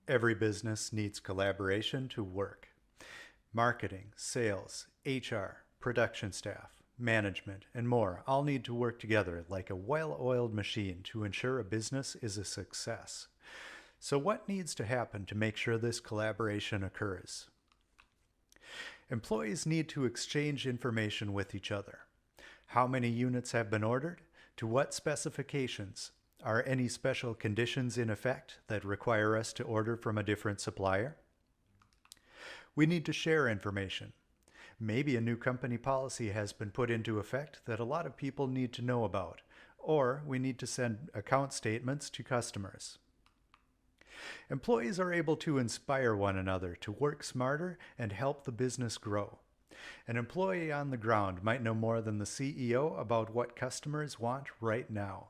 Every business needs collaboration to work. Marketing, sales, HR, production staff, management, and more all need to work together like a well-oiled machine to ensure a business is a success. So what needs to happen to make sure this collaboration occurs? Employees need to exchange information with each other. How many units have been ordered? To what specifications? Are any special conditions in effect that require us to order from a different supplier? We need to share information. Maybe a new company policy has been put into effect that a lot of people need to know about, or we need to send account statements to customers. Employees are able to inspire one another to work smarter and help the business grow. An employee on the ground might know more than the CEO about what customers want right now.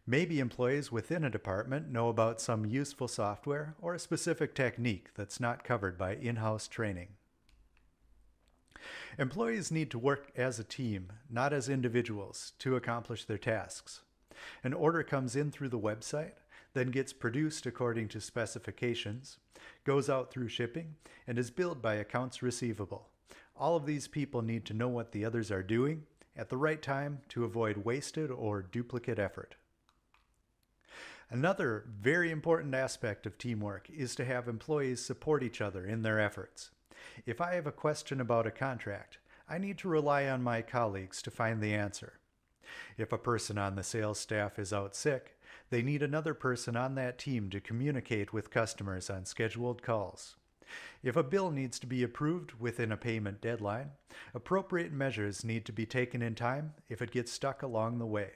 Maybe employees within a department know about some useful software or a specific technique that's not covered by in-house training. Employees need to work as a team, not as individuals, to accomplish their tasks. An order comes in through the website, then gets produced according to specifications, goes out through shipping, and is billed by accounts receivable. All of these people need to know what the others are doing at the right time to avoid wasted or duplicate effort. Another very important aspect of teamwork is to have employees support each other in their efforts. If I have a question about a contract, I need to rely on my colleagues to find the answer. If a person on the sales staff is out sick, they need another person on that team to communicate with customers on scheduled calls. If a bill needs to be approved within a payment deadline, appropriate measures need to be taken in time if it gets stuck along the way.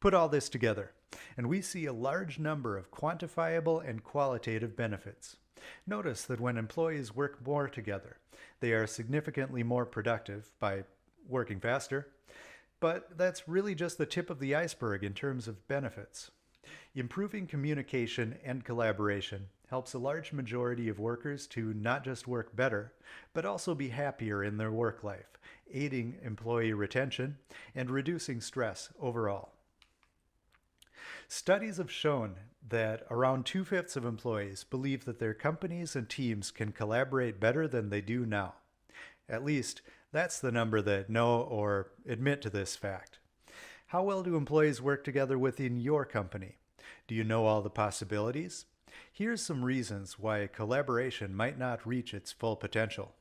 Put all this together, and we see a large number of quantifiable and qualitative benefits. Notice that when employees work more together, they are significantly more productive by working faster, but that's really just the tip of the iceberg in terms of benefits. Improving communication and collaboration helps a large majority of workers to not just work better, but also be happier in their work life, aiding employee retention and reducing stress overall. Studies have shown that around 2/5 of employees believe that their companies and teams can collaborate better than they do now. At least, that's the number that know or admit to this fact. How well do employees work together within your company? Do you know all the possibilities? Here's some reasons why collaboration might not reach its full potential.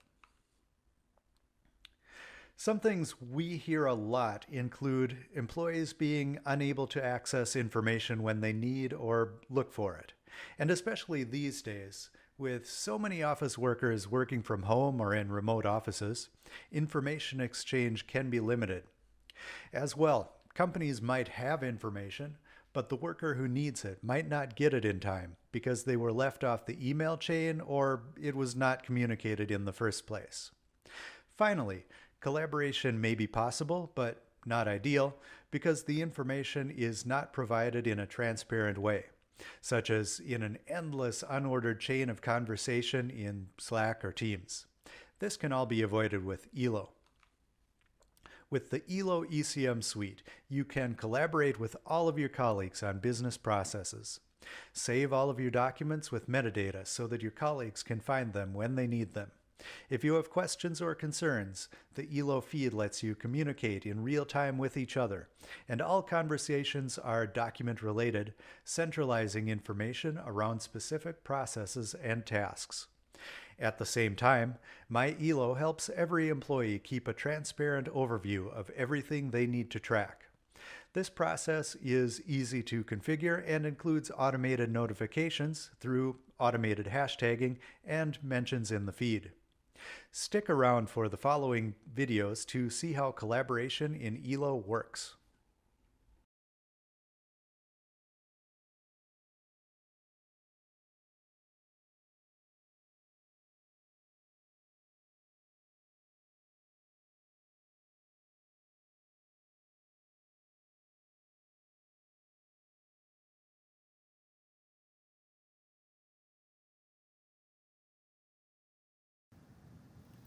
Some things we hear a lot include employees being unable to access information when they need or look for it. And especially these days, with so many office workers working from home or in remote offices, information exchange can be limited. As well, companies might have information, but the worker who needs it might not get it in time because they were left off the email chain or it was not communicated in the first place. Finally, collaboration may be possible, but not ideal, because the information is not provided in a transparent way, such as in an endless unordered chain of conversation in Slack or Teams. This can all be avoided with ELO. With the ELO ECM suite, you can collaborate with all of your colleagues on business processes. Save all of your documents with metadata so that your colleagues can find them when they need them. If you have questions or concerns, the ELO feed lets you communicate in real time with each other, and all conversations are document related, centralizing information around specific processes and tasks. At the same time, MyELO helps every employee keep a transparent overview of everything they need to track. This process is easy to configure and includes automated notifications through automated hashtagging and mentions in the feed. Stick around for the following videos to see how collaboration in ELO works.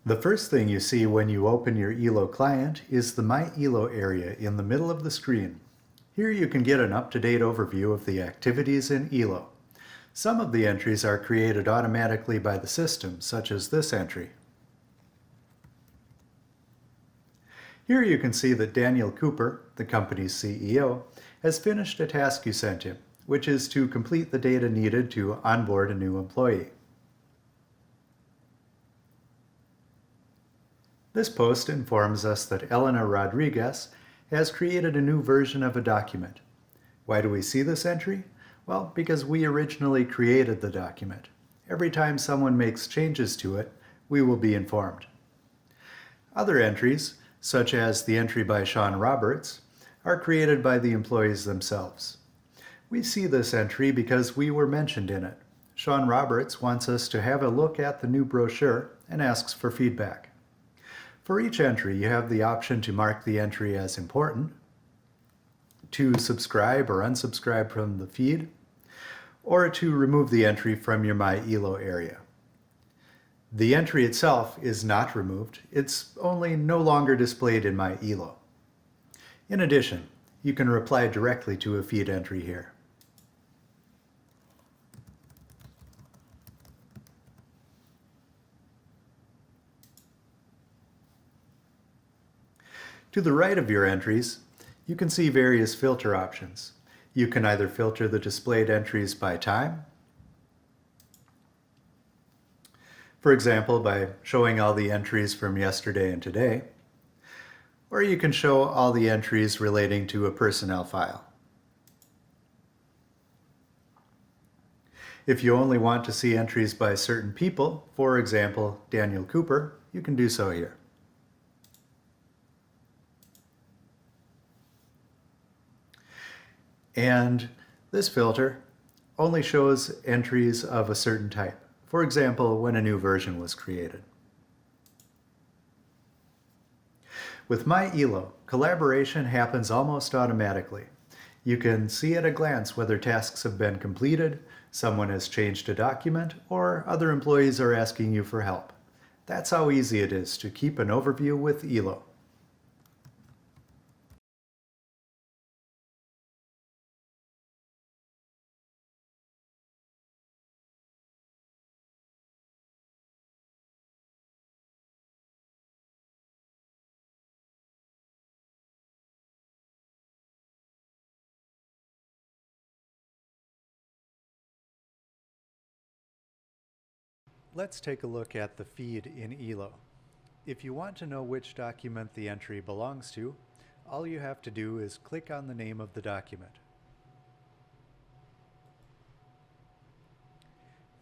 The first thing you see when you open your ELO client is the MyELO area in the middle of the screen. Here you can get an up-to-date overview of the activities in ELO. Some of the entries are created automatically by the system, such as this entry. Here you can see that Daniel Cooper, the company's CEO, has finished a task you sent him, which is to complete the data needed to onboard a new employee. This post informs us that Elena Rodriguez has created a new version of a document. Why do we see this entry? Well, because we originally created the document. Every time someone makes changes to it, we will be informed. Other entries, such as the entry by Sean Roberts, are created by the employees themselves. We see this entry because we were mentioned in it. Sean Roberts wants us to have a look at the new brochure and asks for feedback. For each entry, you have the option to mark the entry as important, to subscribe or unsubscribe from the feed, or to remove the entry from your MyELO area. The entry itself is not removed, it's only no longer displayed in MyELO. In addition, you can reply directly to a feed entry here. To the right of your entries, you can see various filter options. You can either filter the displayed entries by time, for example, by showing all the entries from yesterday and today, or you can show all the entries relating to a personnel file. If you only want to see entries by certain people, for example, Daniel Cooper, you can do so here. And this filter only shows entries of a certain type. For example, when a new version was created. With MyELO, collaboration happens almost automatically. You can see at a glance whether tasks have been completed, someone has changed a document, or other employees are asking you for help. That's how easy it is to keep an overview with ELO. Let's take a look at the feed in ELO. If you want to know which document the entry belongs to, all you have to do is click on the name of the document.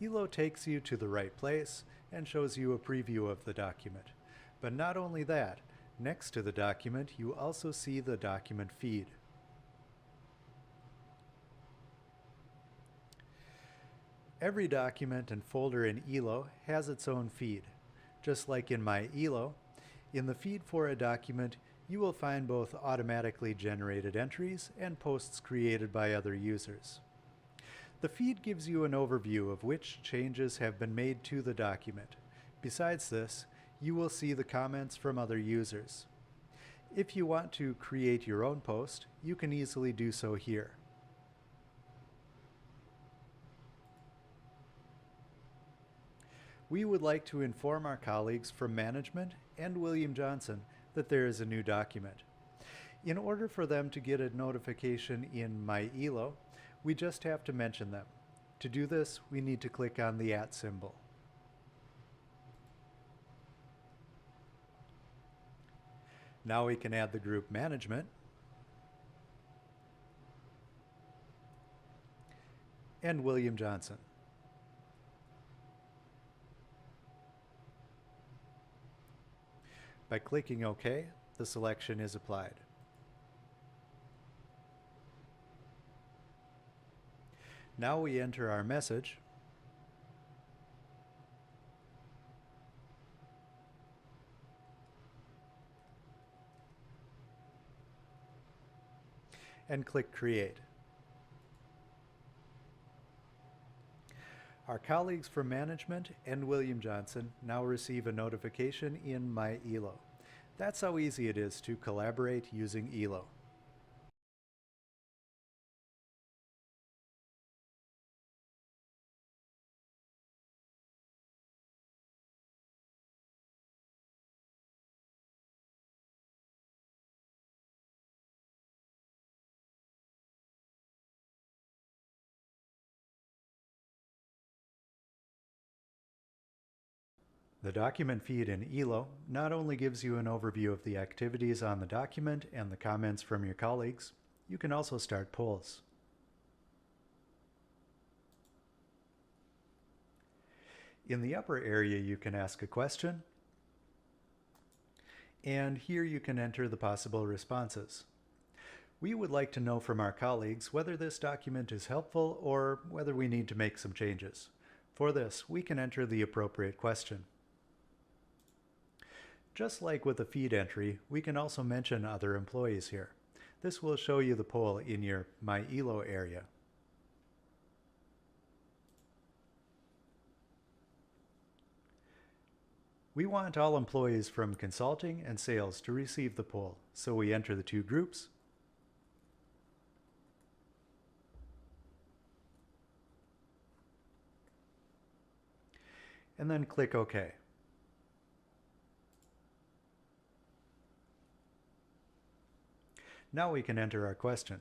ELO takes you to the right place and shows you a preview of the document. But not only that, next to the document you also see the document feed. Every document and folder in ELO has its own feed. Just like in MyELO, in the feed for a document, you will find both automatically generated entries and posts created by other users. The feed gives you an overview of which changes have been made to the document. Besides this, you will see the comments from other users. If you want to create your own post, you can easily do so here. We would like to inform our colleagues from management and William Johnson that there is a new document. In order for them to get a notification in MyELO, we just have to mention them. To do this, we need to click on the @ symbol. Now we can add the group management and William Johnson. By clicking OK, the selection is applied. Now we enter our message and click Create. Our colleagues from management and William Johnson now receive a notification in MyELO. That's how easy it is to collaborate using ELO. The document feed in ELO not only gives you an overview of the activities on the document and the comments from your colleagues, you can also start polls. In the upper area, you can ask a question, and here you can enter the possible responses. We would like to know from our colleagues whether this document is helpful or whether we need to make some changes. For this, we can enter the appropriate question. Just like with the feed entry, we can also mention other employees here. This will show you the poll in your MyELO area. We want all employees from consulting and sales to receive the poll, so we enter the two groups. And then click OK. Now we can enter our question.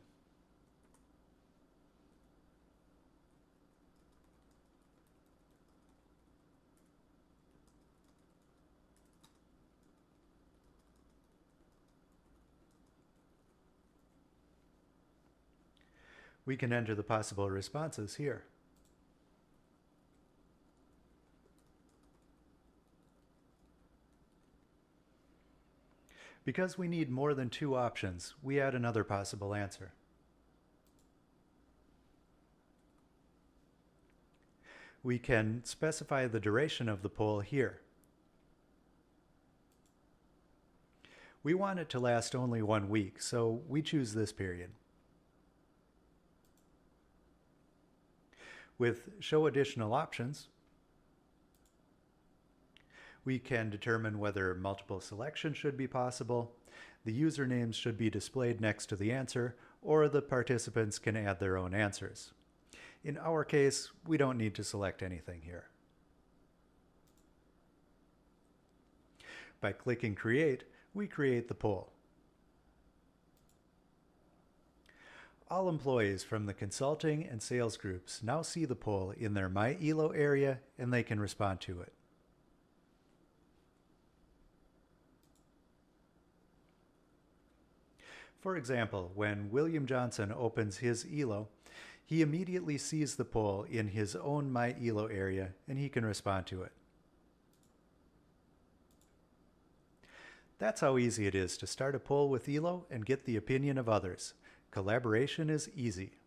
We can enter the possible responses here. Because we need more than two options, we add another possible answer. We can specify the duration of the poll here. We want it to last only 1 week, so we choose this period. With Show Additional Options, we can determine whether multiple selections should be possible, the usernames should be displayed next to the answer, or the participants can add their own answers. In our case, we don't need to select anything here. By clicking Create, we create the poll. All employees from the consulting and sales groups now see the poll in their MyELO area, and they can respond to it. For example, when William Johnson opens his ELO, he immediately sees the poll in his own MyELO area, and he can respond to it. That's how easy it is to start a poll with ELO and get the opinion of others. Collaboration is easy.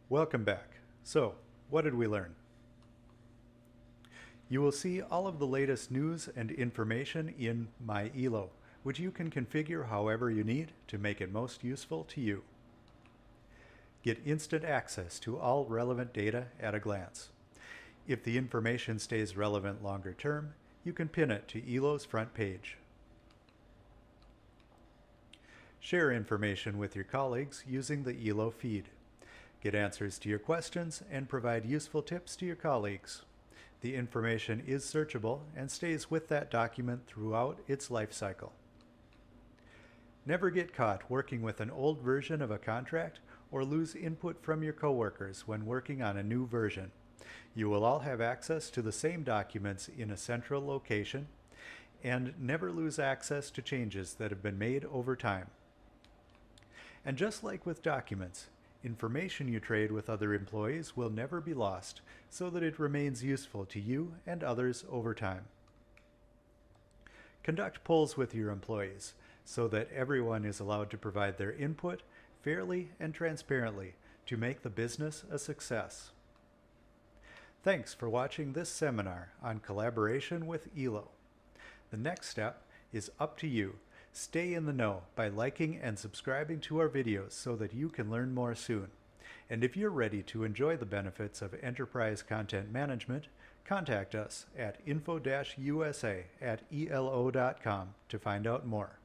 Welcome back. So, what did we learn? You will see all of the latest news and information in MyELO, which you can configure however you need to make it most useful to you. Get instant access to all relevant data at a glance. If the information stays relevant longer term, you can pin it to ELO's front page. Share information with your colleagues using the ELO feed. Get answers to your questions and provide useful tips to your colleagues. The information is searchable and stays with that document throughout its life cycle. Never get caught working with an old version of a contract or lose input from your coworkers when working on a new version. You will all have access to the same documents in a central location, and never lose access to changes that have been made over time. And just like with documents, information you trade with other employees will never be lost, so that it remains useful to you and others over time. Conduct polls with your employees so that everyone is allowed to provide their input fairly and transparently to make the business a success. Thanks for watching this seminar on collaboration with ELO. The next step is up to you. Stay in the know by liking and subscribing to our videos so that you can learn more soon. And if you're ready to enjoy the benefits of enterprise content management, contact us at info-usa@elo.com to find out more.